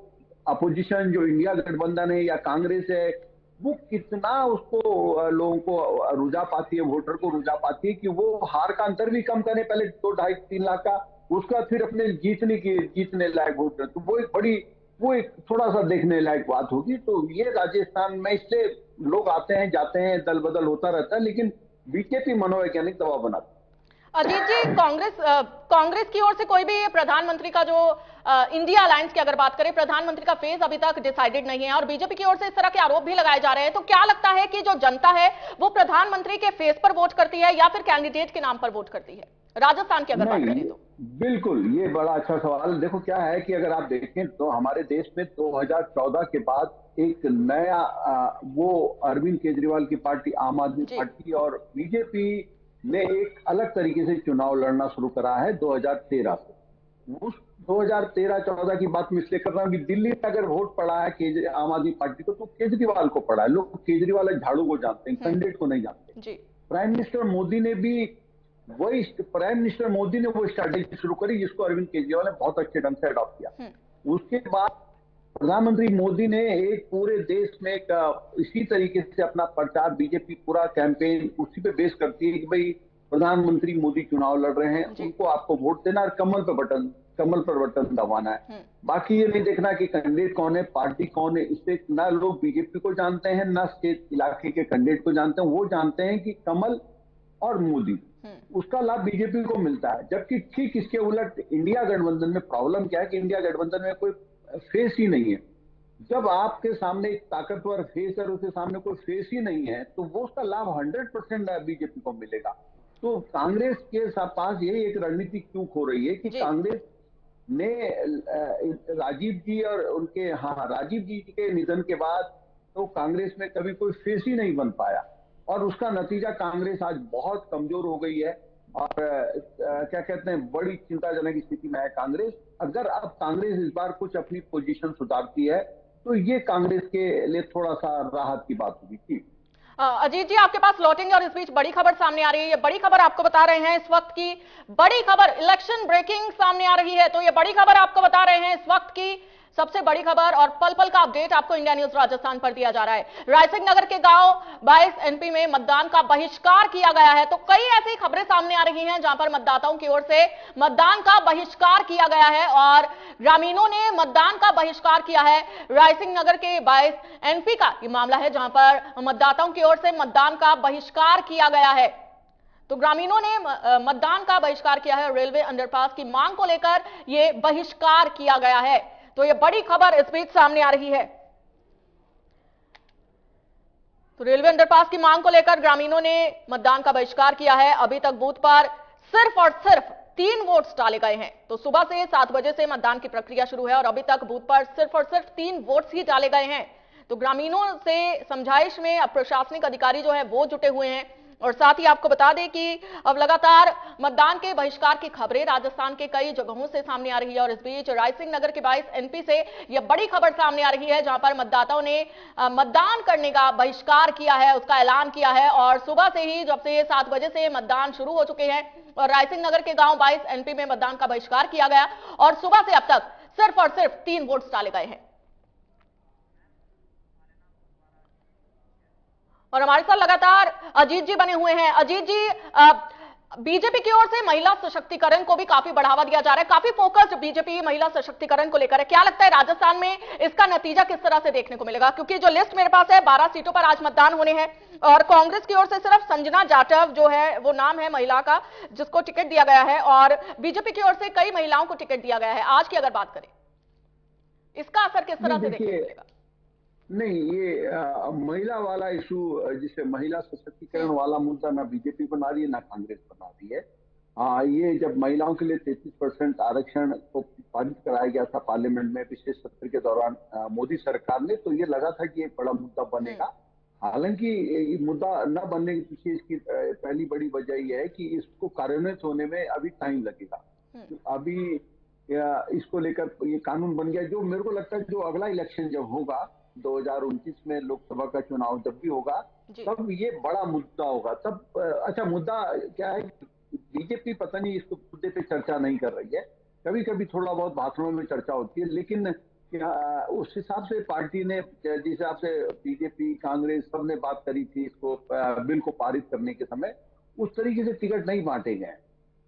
Speaker 2: अपोजिशन जो इंडिया गठबंधन है या कांग्रेस है, वो कितना उसको लोगों को रुझा पाती है, वोटर को रुझा पाती है कि वो हार का अंतर भी कम करें पहले 2, 2.5, 3 लाख का, उसका फिर अपने जीतने लायक वोटर। तो वो एक थोड़ा सा देखने लायक बात होगी। तो ये राजस्थान में इससे लोग आते हैं जाते हैं, दल बदल होता रहता है, लेकिन बीजेपी मनोवैज्ञानिक दबाव बनाती है।
Speaker 1: अजीत जी, कांग्रेस की ओर से कोई भी प्रधानमंत्री का जो इंडिया अलायंस की अगर बात करें, प्रधानमंत्री का फेज अभी तक डिसाइडेड नहीं है और बीजेपी की ओर से इस तरह के आरोप भी लगाए जा रहे हैं। तो क्या लगता है कि जो जनता है वो प्रधानमंत्री के फेज पर वोट करती है या फिर कैंडिडेट के नाम पर वोट करती है, राजस्थान की अगर बात करें तो?
Speaker 2: बिल्कुल, ये बड़ा अच्छा सवाल है। देखो क्या है कि अगर आप देखें तो हमारे देश में 2014 के बाद एक नया वो अरविंद केजरीवाल की पार्टी आम आदमी पार्टी और बीजेपी ने एक अलग तरीके से चुनाव लड़ना शुरू करा है 2013 से। उस 2013-14 की बात मैं इसलिए कर रहा हूं कि दिल्ली में अगर वोट पड़ा है आम आदमी पार्टी को तो केजरीवाल को पड़ा है। लोग केजरीवाल झाड़ू को जानते हैं, कैंडिडेट को नहीं जानते। प्राइम मिनिस्टर मोदी ने वो स्ट्रैटेजी शुरू करी जिसको अरविंद केजरीवाल ने बहुत अच्छे ढंग से अडॉप्ट किया। उसके बाद प्रधानमंत्री मोदी ने एक पूरे देश में इसी तरीके से अपना प्रचार, बीजेपी पूरा कैंपेन उसी पे बेस करती है कि भाई प्रधानमंत्री मोदी चुनाव लड़ रहे हैं, उनको आपको वोट देना और कमल पर बटन दबाना है। बाकी ये नहीं देखना कि कैंडिडेट कौन है, पार्टी कौन है। इससे ना लोग बीजेपी को जानते हैं, ना स्टेट इलाके के कैंडिडेट को जानते हैं। वो जानते हैं कि कमल और मोदी, उसका लाभ बीजेपी को मिलता है। जबकि ठीक इसके उलट इंडिया गठबंधन में प्रॉब्लम क्या है कि इंडिया गठबंधन में कोई फेस ही नहीं है। जब आपके सामने एक ताकतवर फेस है और उसके सामने कोई फेस ही नहीं है तो वो उसका लाभ 100% बीजेपी को मिलेगा। तो कांग्रेस के पास यही एक रणनीति चूक हो रही है कि कांग्रेस ने राजीव जी के निधन के बाद तो कांग्रेस में कभी कोई फेस ही नहीं बन पाया और उसका नतीजा कांग्रेस आज बहुत कमजोर हो गई है और क्या कहते हैं, बड़ी चिंताजनक स्थिति में है कांग्रेस। अगर अब कांग्रेस इस बार कुछ अपनी पोजीशन सुधारती है तो ये कांग्रेस के लिए थोड़ा सा राहत की बात होगी।
Speaker 1: अजीत जी, आपके पास लौटेंगे और इस बीच बड़ी खबर सामने आ रही है। ये बड़ी खबर आपको बता रहे हैं इस वक्त की बड़ी खबर, इलेक्शन ब्रेकिंग सामने आ रही है। तो ये बड़ी खबर आपको बता रहे हैं इस वक्त की सबसे बड़ी खबर और पल पल का अपडेट आपको इंडिया न्यूज राजस्थान पर दिया जा रहा है। रायसिंह नगर के गांव 22 एनपी में मतदान का बहिष्कार किया गया है। तो कई ऐसी खबरें सामने आ रही हैं जहां पर मतदाताओं की ओर से मतदान का बहिष्कार किया गया है और ग्रामीणों ने मतदान का बहिष्कार किया है। रायसिंह नगर के 22 एनपी का यह मामला है जहां पर मतदाताओं की ओर से मतदान का बहिष्कार किया गया है। तो ग्रामीणों ने मतदान का बहिष्कार किया है। रेलवे अंडरपास की मांग को लेकर यह बहिष्कार किया गया है। तो यह बड़ी खबर इस बीच सामने आ रही है। तो रेलवे अंडरपास की मांग को लेकर ग्रामीणों ने मतदान का बहिष्कार किया है। अभी तक बूथ पर सिर्फ और सिर्फ 3 वोट्स डाले गए हैं। तो सुबह से 7 बजे से मतदान की प्रक्रिया शुरू है और अभी तक बूथ पर सिर्फ और सिर्फ 3 वोट्स ही डाले गए हैं। तो ग्रामीणों से समझाइश में अब प्रशासनिक अधिकारी जो है वो जुटे हुए हैं। और साथ ही आपको बता दें कि अब लगातार मतदान के बहिष्कार की खबरें राजस्थान के कई जगहों से सामने आ रही है और इस बीच रायसिंह नगर के 22 एनपी से यह बड़ी खबर सामने आ रही है जहां पर मतदाताओं ने मतदान करने का बहिष्कार किया है, उसका ऐलान किया है। और सुबह से ही जब से 7 बजे से मतदान शुरू हो चुके हैं और रायसिंह नगर के गांव 22 एनपी में मतदान का बहिष्कार किया गया और सुबह से अब तक सिर्फ और सिर्फ 3 वोट्स डाले गए हैं। और हमारे साथ लगातार अजीत जी बने हुए हैं। अजीत जी, बीजेपी की ओर से महिला सशक्तिकरण को भी काफी बढ़ावा दिया जा रहा है, काफी फोकस्ड बीजेपी महिला सशक्तिकरण को लेकर है। क्या लगता है राजस्थान में इसका नतीजा किस तरह से देखने को मिलेगा? क्योंकि जो लिस्ट मेरे पास है 12 सीटों पर आज मतदान होने हैं और कांग्रेस की ओर से सिर्फ संजना जाटव जो है वो नाम है महिला का जिसको टिकट दिया गया है और बीजेपी की ओर से कई महिलाओं को टिकट दिया गया है। आज की अगर बात करें इसका असर किस तरह से देखने को
Speaker 2: देखिए,
Speaker 1: मिलेगा?
Speaker 2: नहीं ये महिला वाला इशू, जिसे महिला सशक्तिकरण वाला मुद्दा ना बीजेपी बना रही है ना कांग्रेस बना रही है। ये जब महिलाओं के लिए 33% आरक्षण को पारित कराया गया था पार्लियामेंट में पिछले सत्र के दौरान मोदी सरकार ने, तो ये लगा था कि एक बड़ा मुद्दा बनेगा। हालांकि ये मुद्दा न बनने के पीछे इसकी पहली बड़ी वजह यह है कि इसको कार्यान्वित होने में अभी टाइम लगेगा। अभी इसको लेकर ये कानून बन गया, जो मेरे को लगता है जो अगला इलेक्शन जब होगा 2029 में लोकसभा का चुनाव जब भी होगा, तब ये बड़ा मुद्दा होगा। तब अच्छा, मुद्दा क्या है, बीजेपी पता नहीं इस मुद्दे पे चर्चा नहीं कर रही है। कभी कभी थोड़ा बहुत भाषणों में चर्चा होती है, लेकिन उस हिसाब से पार्टी ने जिस हिसाब से बीजेपी कांग्रेस सब ने बात करी थी इसको बिल को पारित करने के समय, उस तरीके से टिकट नहीं बांटे गए।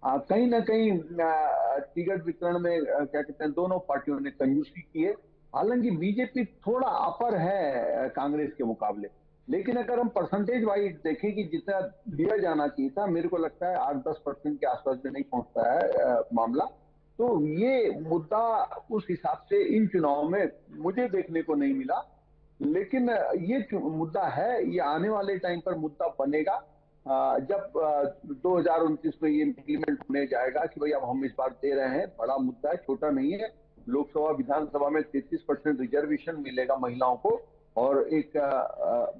Speaker 2: कहीं ना कहीं टिकट वितरण में क्या कहते हैं, दोनों पार्टियों ने कंजूसी की है। हालांकि बीजेपी थोड़ा अपर है कांग्रेस के मुकाबले, लेकिन अगर हम परसेंटेज वाइज देखें कि जितना दिया जाना चाहिए था, मेरे को लगता है 8-10% के आसपास में नहीं पहुंचता है मामला। तो ये मुद्दा उस हिसाब से इन चुनाव में मुझे देखने को नहीं मिला, लेकिन ये मुद्दा है, ये आने वाले टाइम पर मुद्दा बनेगा जब 2029 में ये इम्प्लीमेंट होने जाएगा कि भाई अब हम इस बार दे रहे हैं। बड़ा मुद्दा है, छोटा नहीं है। लोकसभा विधानसभा में 33% रिजर्वेशन मिलेगा महिलाओं को, और एक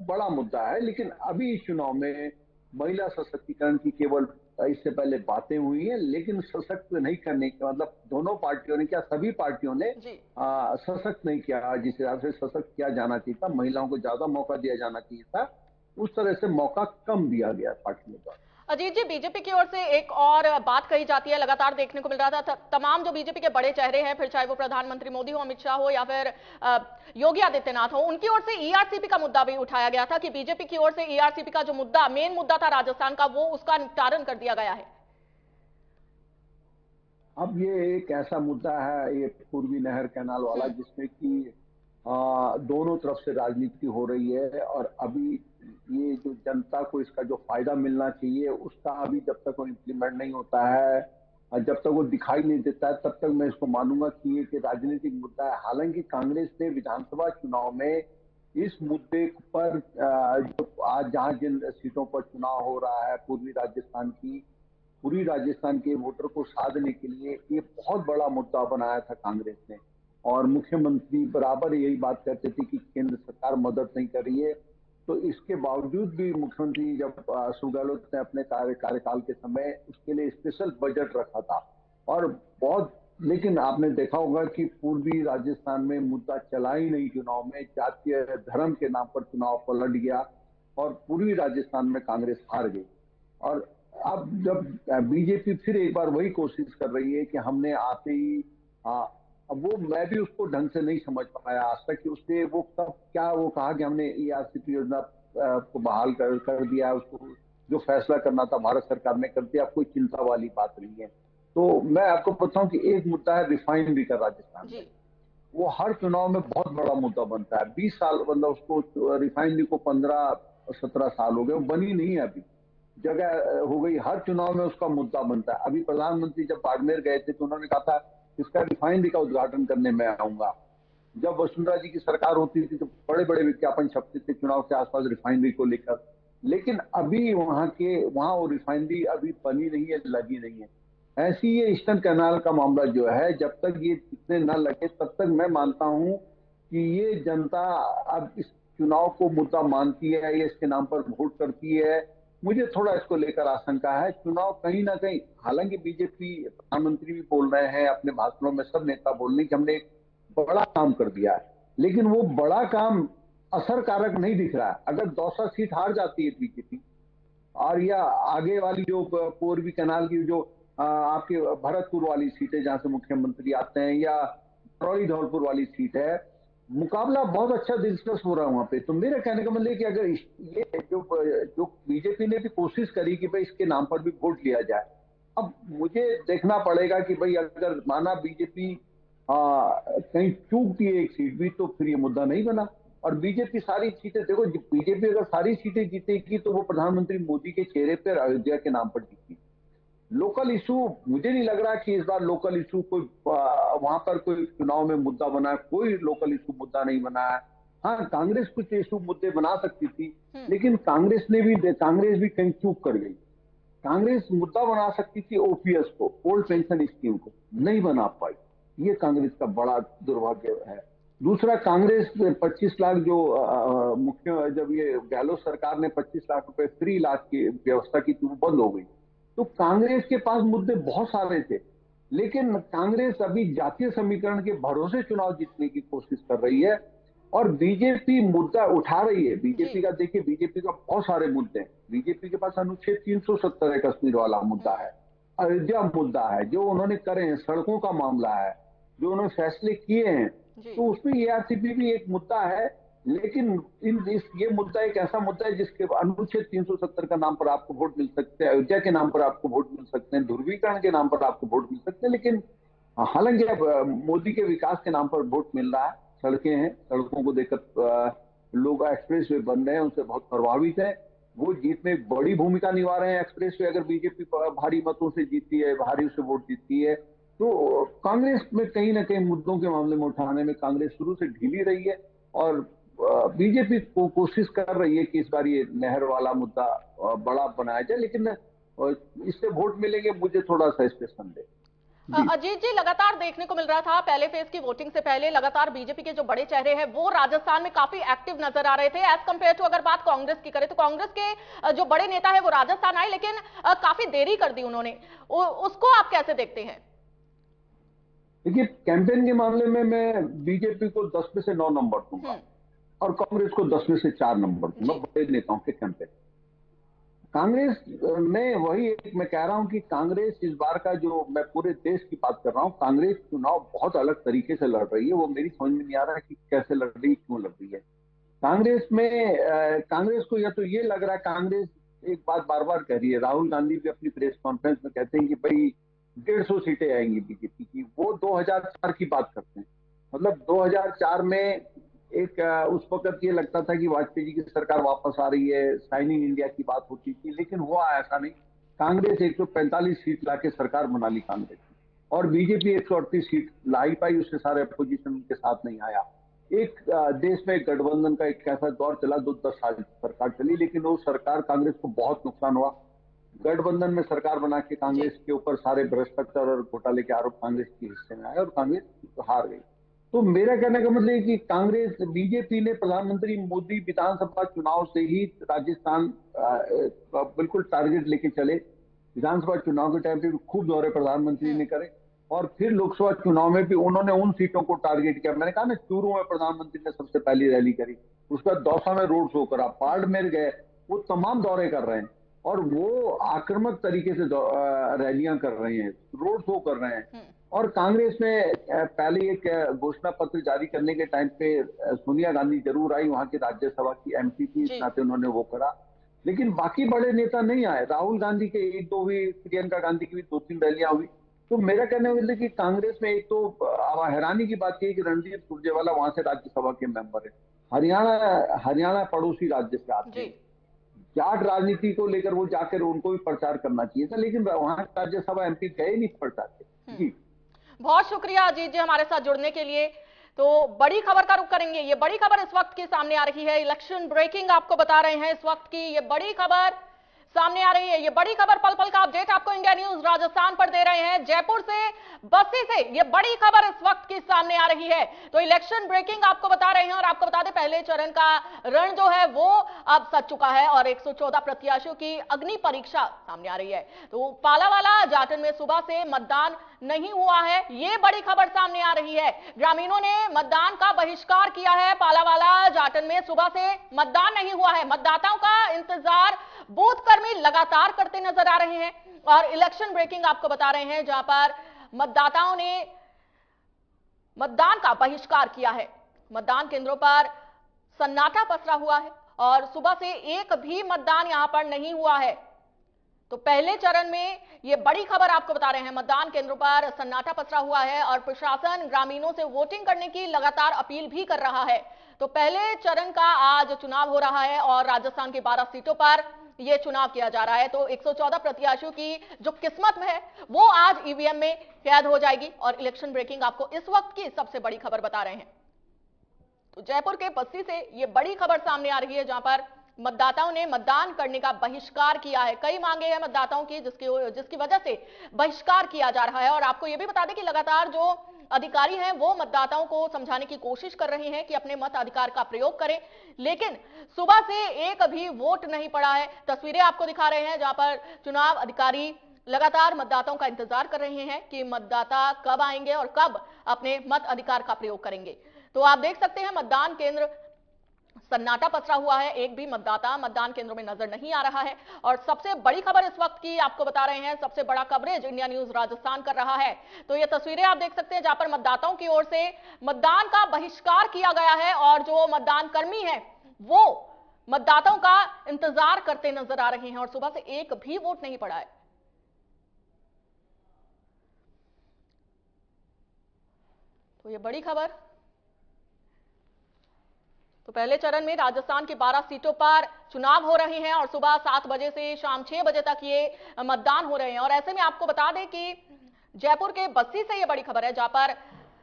Speaker 2: बड़ा मुद्दा है। लेकिन अभी इस चुनाव में महिला सशक्तिकरण की केवल इससे पहले बातें हुई हैं, लेकिन सशक्त नहीं करने का मतलब दोनों पार्टियों ने, क्या सभी पार्टियों ने सशक्त नहीं किया। जिस हिसाब से सशक्त किया जाना चाहिए था, महिलाओं को ज्यादा मौका दिया जाना चाहिए था, उस तरह से मौका कम दिया गया पार्टियों द्वारा।
Speaker 1: अजीत जी, बीजेपी की ओर से एक और बात कही जाती है, लगातार देखने को मिल रहा था, तमाम जो बीजेपी के बड़े चेहरे हैं, फिर चाहे वो प्रधानमंत्री मोदी हो, अमित शाह हो, या फिर योगी आदित्यनाथ हो, उनकी ओर से ईआरसीपी का मुद्दा भी उठाया गया था कि बीजेपी की ओर से ईआरसीपी का जो मुद्दा, मेन मुद्दा था राजस्थान का, वो उसका निपटारण कर दिया गया है।
Speaker 2: अब ये एक ऐसा मुद्दा है, ये पूर्वी नहर कैनाल वाला, जिसमें कि दोनों तरफ से राजनीति हो रही है, और अभी ये जो जनता को इसका जो फायदा मिलना चाहिए उसका अभी जब तक वो इम्प्लीमेंट नहीं होता है, और जब तक वो दिखाई नहीं देता है, तब तक मैं इसको मानूंगा कि ये राजनीतिक मुद्दा है। हालांकि कांग्रेस ने विधानसभा चुनाव में इस मुद्दे पर जो आज जहां जिन सीटों पर चुनाव हो रहा है, पूरी राजस्थान के वोटर को साधने के लिए ये बहुत बड़ा मुद्दा बनाया था कांग्रेस ने। और मुख्यमंत्री बराबर यही बात करते थे कि केंद्र सरकार मदद नहीं कर रही है। तो इसके बावजूद भी मुख्यमंत्री जब अशोक गहलोत ने अपने कार्यकाल के समय उसके लिए स्पेशल बजट रखा था, और बहुत, लेकिन आपने देखा होगा कि पूर्वी राजस्थान में मुद्दा चला ही नहीं चुनाव में, जातीय धर्म के नाम पर चुनाव पलट गया और पूर्वी राजस्थान में कांग्रेस हार गई। और अब जब बीजेपी फिर एक बार वही कोशिश कर रही है कि हमने आते ही अब वो, मैं भी उसको ढंग से नहीं समझ पाया आज तक कि उसने वो कब क्या वो कहा कि हमने ईआरसीपी योजना को बहाल कर दिया, उसको जो फैसला करना था भारत सरकार ने कर दिया, कोई चिंता वाली बात नहीं है। तो मैं आपको बताऊं कि एक मुद्दा है रिफाइनरी का राजस्थान में, वो हर चुनाव में बहुत बड़ा मुद्दा बनता है। 20 साल मतलब उसको रिफाइनरी को 15-17 साल हो गए, वो बनी नहीं है, अभी जगह हो गई, हर चुनाव में उसका मुद्दा बनता है। अभी प्रधानमंत्री जब बाड़मेर गए थे तो उन्होंने कहा था इसका रिफाइनरी का उद्घाटन करने में आऊंगा। जब वसुंधरा जी की सरकार होती थी तो बड़े बड़े विज्ञापन छपते थे चुनाव के आसपास रिफाइनरी को लेकर, लेकिन अभी वहां वो रिफाइनरी अभी बनी नहीं है, लगी नहीं है। ऐसी ये ईस्टर्न कैनाल का मामला जो है, जब तक ये इतने न लगे तब तक मैं मानता हूं कि ये जनता अब इस चुनाव को मुद्दा मानती है, ये इसके नाम पर वोट करती है। मुझे थोड़ा इसको लेकर आशंका है। चुनाव कहीं ना कहीं, हालांकि बीजेपी प्रधानमंत्री भी बोल रहे हैं अपने भाषणों में, सब नेता बोल रहे हैं कि हमने एक बड़ा काम कर दिया है, लेकिन वो बड़ा काम असर कारक नहीं दिख रहा है। अगर 200 सीट हार जाती है बीजेपी, और या आगे वाली जो पूर्वी कैनाल की जो आपके भरतपुर वाली सीट है जहां से मुख्यमंत्री आते हैं, या करौली धौलपुर वाली सीट है, मुकाबला बहुत अच्छा दिलचस्प हो रहा है वहां पे। तो मेरे कहने का मतलब कि अगर ये जो बीजेपी ने भी कोशिश करी कि भाई इसके नाम पर भी वोट लिया जाए, अब मुझे देखना पड़ेगा कि भाई अगर माना बीजेपी कहीं चूक दी एक सीट भी, तो फिर ये मुद्दा नहीं बना। और बीजेपी सारी सीटें, देखो बीजेपी अगर सारी सीटें जीतेगी तो वो प्रधानमंत्री मोदी के चेहरे पर अयोध्या के नाम पर जीती। लोकल इशू मुझे नहीं लग रहा कि इस बार लोकल इशू कोई वहां पर कोई चुनाव में मुद्दा बना, कोई लोकल इशू मुद्दा नहीं बना है। हाँ, कांग्रेस कुछ इशू मुद्दे बना सकती थी, लेकिन कांग्रेस भी कहीं चूक कर गई। कांग्रेस मुद्दा बना सकती थी ओपीएस को, ओल्ड पेंशन स्कीम को, नहीं बना पाई। ये कांग्रेस का बड़ा दुर्भाग्य है। दूसरा, कांग्रेस 25 लाख जो मुख्य जब ये गहलोत सरकार ने 25 लाख रुपए फ्री इलाज की व्यवस्था की थी, वो बंद हो गई। तो कांग्रेस के पास मुद्दे बहुत सारे थे, लेकिन कांग्रेस अभी जातीय समीकरण के भरोसे चुनाव जीतने की कोशिश कर रही है और बीजेपी मुद्दा उठा रही है। बीजेपी का देखिए, बीजेपी का बहुत सारे मुद्दे हैं। बीजेपी के पास अनुच्छेद 370 है, कश्मीर वाला मुद्दा है, अयोध्या मुद्दा है, जो उन्होंने करे हैं, सड़कों का मामला है, जो उन्होंने फैसले किए हैं, तो उसमें एआरसीपी भी एक मुद्दा है। लेकिन ये मुद्दा एक ऐसा मुद्दा है जिसके अनुच्छेद 370 का नाम पर आपको वोट मिल सकते हैं, अयोध्या के नाम पर आपको वोट मिल सकते हैं, ध्रुवीकरण के नाम पर आपको वोट मिल सकते हैं। लेकिन हालांकि अब मोदी के विकास के नाम पर वोट मिल रहा है, सड़कें हैं, सड़कों को देखकर लोग एक्सप्रेस वे बन रहे हैं, उनसे बहुत प्रभावित है। वो जीत में बड़ी भूमिका निभा रहे हैं एक्सप्रेस वे। अगर बीजेपी भारी मतों से जीतती है, भारी से वोट जीतती है, तो कांग्रेस में कहीं ना कहीं मुद्दों के मामले में उठाने में कांग्रेस शुरू से ढीली रही है और बीजेपी को कोशिश कर रही है कि इस बार ये नहर वाला मुद्दा बड़ा बनाया जाए, लेकिन इससे वोट मिलेंगे, मुझे थोड़ा सा इस पे संदेह।
Speaker 1: अजीत जी, लगातार देखने को मिल रहा था पहले फेज की वोटिंग से पहले लगातार बीजेपी के जो बड़े चेहरे हैं वो राजस्थान में काफी एक्टिव नजर आ रहे थे एज कंपेयर टू अगर बात कांग्रेस की करें तो कांग्रेस के जो बड़े नेता है वो राजस्थान आए, लेकिन काफी देरी कर दी उन्होंने। उसको आप कैसे देखते हैं?
Speaker 2: देखिए, कैंपेन के मामले में मैं बीजेपी को 10 में से 9 नंबर दूंगा और कांग्रेस को 10 में से 4 नंबर दूंगा बड़े नेताओं के कैंपेन। कांग्रेस में वही एक मैं कह रहा हूं कि कांग्रेस इस बार का, जो मैं पूरे देश की बात कर रहा हूं, कांग्रेस चुनाव बहुत अलग तरीके से लड़ रही है। वो मेरी समझ में नहीं आ रहा है कि कैसे लड़ रही है, क्यों लड़ रही है। कांग्रेस को या तो ये लग रहा है, कांग्रेस एक बात बार बार कह रही है, राहुल गांधी भी अपनी प्रेस कॉन्फ्रेंस में कहते हैं कि भाई 150 सीटें आएंगी बीजेपी की। वो 2004 की बात करते हैं, मतलब 2004 में एक उस वक्त ये लगता था कि वाजपेयी जी की सरकार वापस आ रही है, शाइनिंग इंडिया की बात होती थी, लेकिन हुआ ऐसा नहीं। कांग्रेस 145 सीट लाके सरकार बना ली कांग्रेस की, और बीजेपी 138 सीट ला ही पाई, उससे सारे अपोजिशन के साथ नहीं आया। एक देश में गठबंधन का एक ऐसा दौर चला, 10 साल सरकार चली, लेकिन वो सरकार कांग्रेस को बहुत नुकसान हुआ। गठबंधन में सरकार बना के कांग्रेस के ऊपर सारे भ्रष्टाचार और घोटाले के आरोप कांग्रेस के हिस्से में आए और कांग्रेस हार गई। तो मेरा कहने का मतलब है कि कांग्रेस, बीजेपी ने प्रधानमंत्री मोदी विधानसभा चुनाव से ही राजस्थान बिल्कुल टारगेट लेके चले। विधानसभा चुनाव के टाइम पे खूब दौरे प्रधानमंत्री ने करे और फिर लोकसभा चुनाव में भी उन्होंने उन सीटों को टारगेट किया। मैंने कहा ना, चूरू में प्रधानमंत्री ने सबसे पहली रैली करी, उसके बाद दौसा में रोड शो करा, बाड़मेर गए, वो तमाम दौरे कर रहे हैं और वो आक्रामक तरीके से रैलियां कर रहे हैं, रोड शो कर रहे हैं। और कांग्रेस में पहले एक घोषणा पत्र जारी करने के टाइम पे सोनिया गांधी जरूर आई, वहां की राज्यसभा की एमपी थी, इस नाते उन्होंने वो करा, लेकिन बाकी बड़े नेता नहीं आए। राहुल गांधी के 1-2 हुई, प्रियंका गांधी की भी 2-3 रैलियां हुई। तो मेरा कहना है कि कांग्रेस में एक तो हैरानी की बात है कि रणदीप सुरजेवाला वहां से राज्यसभा के मेंबर है, हरियाणा पड़ोसी राज्य से आते हैं। जाट राजनीति को लेकर वो जाकर उनको भी प्रचार करना चाहिए था, लेकिन वहां राज्यसभा एमपी गए नहीं प्रचार के। जी,
Speaker 1: बहुत शुक्रिया अजीत जी हमारे साथ जुड़ने के लिए। तो बड़ी खबर का रुख करेंगे। ये बड़ी खबर इस वक्त की सामने आ रही है, इलेक्शन ब्रेकिंग आपको बता रहे हैं इस वक्त की ये बड़ी खबर सामने आ रही है। ये बड़ी खबर, पल पल का अपडेट आपको इंडिया न्यूज राजस्थान पर दे रहे हैं। जयपुर से, बस्सी से ये बड़ी खबर इस वक्त की सामने आ रही है। तो इलेक्शन ब्रेकिंग आपको बता रहे हैं और आपको बता दें पहले चरण का रण जो है वो अब सज चुका है और 114 प्रत्याशियों की अग्नि परीक्षा सामने आ रही है। तो पालावाला जाटन में सुबह से मतदान नहीं हुआ है, ये बड़ी खबर सामने आ रही है। ग्रामीणों ने मतदान का बहिष्कार किया है। पालावाला जाटन में सुबह से मतदान नहीं हुआ है। मतदाताओं का इंतजार बूथ कर्मी लगातार करते नजर आ रहे हैं और इलेक्शन ब्रेकिंग आपको बता रहे हैं जहां पर मतदाताओं ने मतदान का बहिष्कार किया है। मतदान केंद्रों पर सन्नाटा पसरा हुआ है और सुबह से एक भी मतदान यहां पर नहीं हुआ है। तो पहले चरण में यह बड़ी खबर आपको बता रहे हैं, मतदान केंद्रों पर सन्नाटा पसरा हुआ है और प्रशासन ग्रामीणों से वोटिंग करने की लगातार अपील भी कर रहा है। तो पहले चरण का आज चुनाव हो रहा है और राजस्थान की 12 सीटों पर ये चुनाव किया जा रहा है। तो 114 प्रत्याशियों की जो किस्मत में है वो आज ईवीएम में कैद हो जाएगी। और इलेक्शन ब्रेकिंग आपको इस वक्त की सबसे बड़ी खबर बता रहे हैं। तो जयपुर के बस्ती से ये बड़ी खबर सामने आ रही है, जहां पर मतदाताओं ने मतदान करने का बहिष्कार किया है। कई मांगे हैं मतदाताओं की, जिसकी वजह से बहिष्कार किया जा रहा है। और आपको यह भी बता दें कि लगातार जो अधिकारी हैं वो मतदाताओं को समझाने की कोशिश कर रहे हैं कि अपने मत अधिकार का प्रयोग करें, लेकिन सुबह से एक भी वोट नहीं पड़ा है। तस्वीरें आपको दिखा रहे हैं जहां पर चुनाव अधिकारी लगातार मतदाताओं का इंतजार कर रहे हैं कि मतदाता कब आएंगे और कब अपने मत अधिकार का प्रयोग करेंगे। तो आप देख सकते हैं मतदान केंद्र सन्नाटा पसरा हुआ है, एक भी मतदाता मतदान केंद्रों में नजर नहीं आ रहा है। और सबसे बड़ी खबर इस वक्त की आपको बता रहे हैं, सबसे बड़ा कवरेज इंडिया न्यूज राजस्थान कर रहा है। तो ये तस्वीरें आप देख सकते हैं जहां पर मतदाताओं की ओर से मतदान का बहिष्कार किया गया है और जो मतदान कर्मी है वो मतदाताओं का इंतजार करते नजर आ रहे हैं और सुबह से एक भी वोट नहीं पड़ा है। तो ये बड़ी खबर। तो पहले चरण में राजस्थान की 12 सीटों पर चुनाव हो रहे हैं और सुबह 7 बजे से शाम 6 बजे तक ये मतदान हो रहे हैं। और ऐसे में आपको बता दें कि जयपुर के बस्ती से ये बड़ी खबर है, जहां पर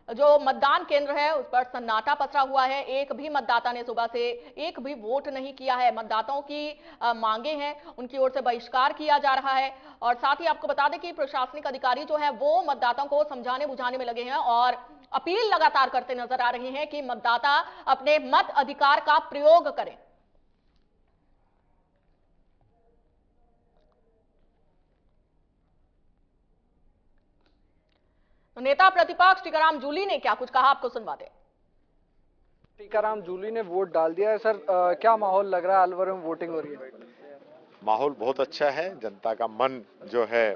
Speaker 1: जो मतदान केंद्र है उस पर सन्नाटा पसरा हुआ है। एक भी मतदाता ने सुबह से एक भी वोट नहीं किया है। मतदाताओं की मांगे हैं, उनकी ओर से बहिष्कार किया जा रहा है। और साथ ही आपको बता दें कि प्रशासनिक अधिकारी जो है वो मतदाताओं को समझाने बुझाने में लगे हैं और अपील लगातार करते नजर आ रहे हैं कि मतदाता अपने मत अधिकार का प्रयोग करें। तो नेता प्रतिपक्ष टीकाराम जूली ने क्या कुछ कहा, आपको सुनवाते हैं।
Speaker 4: टीकाराम जूली ने वोट डाल दिया है। सर, क्या माहौल लग रहा है? अलवर में वोटिंग हो रही है।
Speaker 5: माहौल बहुत अच्छा है। जनता का मन जो है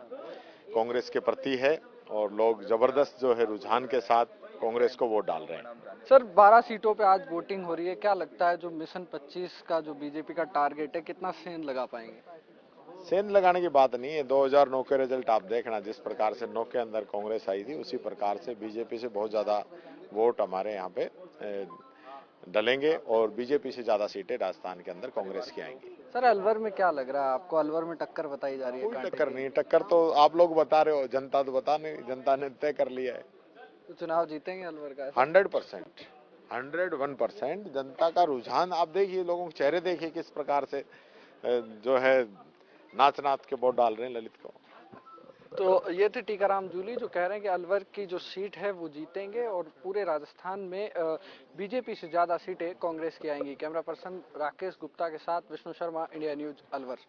Speaker 5: कांग्रेस के प्रति है और लोग जबरदस्त जो है रुझान के साथ कांग्रेस को वोट डाल रहे हैं।
Speaker 4: सर, 12 सीटों पे आज वोटिंग हो रही है। क्या लगता है जो मिशन 25 का जो बीजेपी का टारगेट है, कितना सेंध लगा पाएंगे?
Speaker 5: सेंध लगाने की बात नहीं है। 2009 के रिजल्ट आप देखना, जिस प्रकार से 9 के अंदर कांग्रेस आई थी उसी प्रकार से बीजेपी से बहुत ज्यादा वोट हमारे यहाँ पे डलेंगे और बीजेपी से ज्यादा सीटें राजस्थान के अंदर कांग्रेस की आएंगी।
Speaker 4: सर, अलवर में क्या लग रहा है आपको? अलवर में टक्कर बताई जा रही है?
Speaker 5: कोई टक्कर नहीं। टक्कर तो आप लोग बता रहे हो, जनता तो बता नहीं, जनता ने तय कर लिया है।
Speaker 4: तो चुनाव जीतेंगे अलवर का?
Speaker 5: 100%, 101% जनता का रुझान आप देखिए, लोगों के चेहरे देखिए किस प्रकार से जो है नाच नाच के वोट डाल रहे हैं ललित को।
Speaker 4: तो ये थे टीकाराम जूली जो कह रहे हैं कि अलवर की जो सीट है वो जीतेंगे और पूरे राजस्थान में बीजेपी से ज्यादा सीटें कांग्रेस की आएंगी। कैमरा पर्सन राकेश गुप्ता के साथ विष्णु शर्मा, इंडिया न्यूज, अलवर।